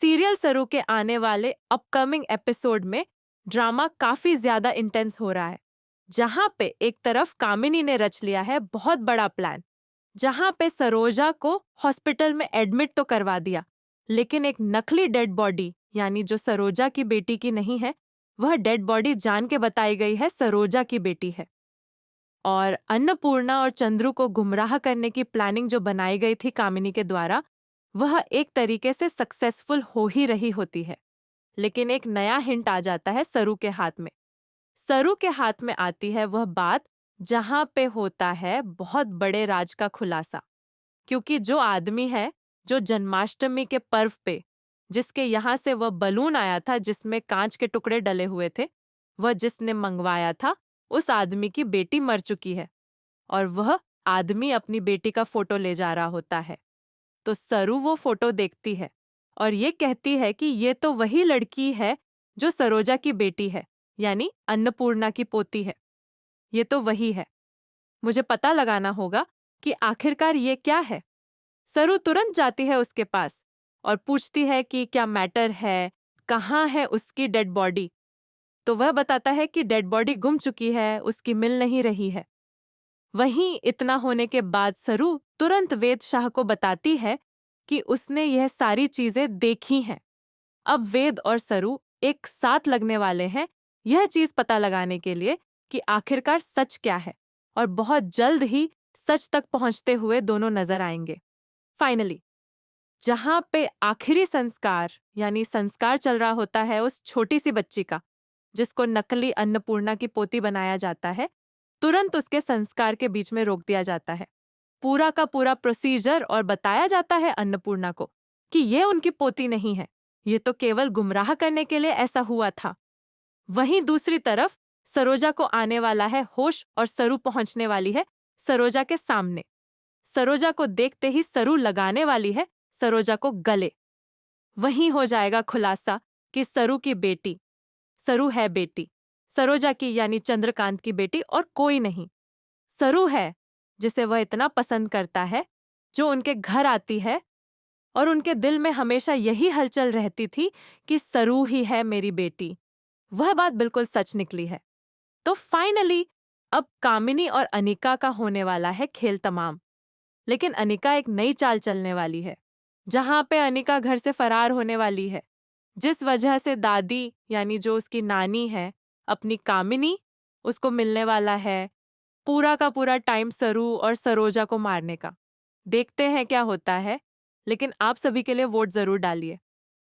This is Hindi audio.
सीरियल सरू के आने वाले अपकमिंग एपिसोड में ड्रामा काफी ज्यादा इंटेंस हो रहा है। जहां पे एक तरफ कामिनी ने रच लिया है बहुत बड़ा प्लान, जहां पे सरोजा को हॉस्पिटल में एडमिट तो करवा दिया, लेकिन एक नकली डेड बॉडी यानी जो सरोजा की बेटी की नहीं है, वह डेड बॉडी जान के बताई गई है सरोजा की बेटी है। और अन्नपूर्णा और चंद्रू को गुमराह करने की प्लानिंग जो बनाई गई थी कामिनी के द्वारा, वह एक तरीके से सक्सेसफुल हो ही रही होती है। लेकिन एक नया हिंट आ जाता है सरू के हाथ में। सरू के हाथ में आती है वह बात जहां पे होता है बहुत बड़े राज का खुलासा। क्योंकि जो आदमी है जो जन्माष्टमी के पर्व पे जिसके यहाँ से वह बलून आया था जिसमें कांच के टुकड़े डले हुए थे, वह जिसने मंगवाया था, उस आदमी की बेटी मर चुकी है और वह आदमी अपनी बेटी का फोटो ले जा रहा होता है। तो सरू वो फोटो देखती है और ये कहती है कि ये तो वही लड़की है जो सरोजा की बेटी है, यानी अन्नपूर्णा की पोती है। ये तो वही है। मुझे पता लगाना होगा कि आखिरकार ये क्या है। सरू तुरंत जाती है उसके पास और पूछती है कि क्या मैटर है, कहाँ है उसकी डेड बॉडी। तो वह बताता है कि डेड बॉडी गुम चुकी है, उसकी मिल नहीं रही है। वहीं इतना होने के बाद सरू तुरंत वेद शाह को बताती है कि उसने यह सारी चीजें देखी हैं। अब वेद और सरू एक साथ लगने वाले हैं यह चीज पता लगाने के लिए कि आखिरकार सच क्या है, और बहुत जल्द ही सच तक पहुंचते हुए दोनों नजर आएंगे। फाइनली, जहां पे आखिरी संस्कार यानी संस्कार चल रहा होता है उस छोटी सी बच्ची का, जिसको नकली अन्नपूर्णा की पोती बनाया जाता है, तुरंत उसके संस्कार के बीच में रोक दिया जाता है। पूरा का पूरा प्रोसीजर और बताया जाता है अन्नपूर्णा को कि ये उनकी पोती नहीं है, ये तो केवल गुमराह करने के लिए ऐसा हुआ था। वहीं दूसरी तरफ सरोजा को आने वाला है होश और सरू पहुंचने वाली है सरोजा के सामने। सरोजा को देखते ही सरू लगाने वाली है सरोजा को गले। वहीं हो जाएगा खुलासा कि सरू की बेटी, सरू है बेटी, सरोजा की यानी चंद्रकांत की बेटी और कोई नहीं। सरू है जिसे वह इतना पसंद करता है, जो उनके घर आती है और उनके दिल में हमेशा यही हलचल रहती थी कि सरू ही है मेरी बेटी। वह बात बिल्कुल सच निकली है। तो फाइनली अब कामिनी और अनिका का होने वाला है खेल तमाम। लेकिन अनिका एक नई चाल चलने वाली है, जहां पे अनिका घर से फरार होने वाली है, जिस वजह से दादी यानी जो उसकी नानी है, अपनी कामिनी, उसको मिलने वाला है पूरा का पूरा टाइम सरू और सरोजा को मारने का। देखते हैं क्या होता है, लेकिन आप सभी के लिए वोट जरूर डालिए।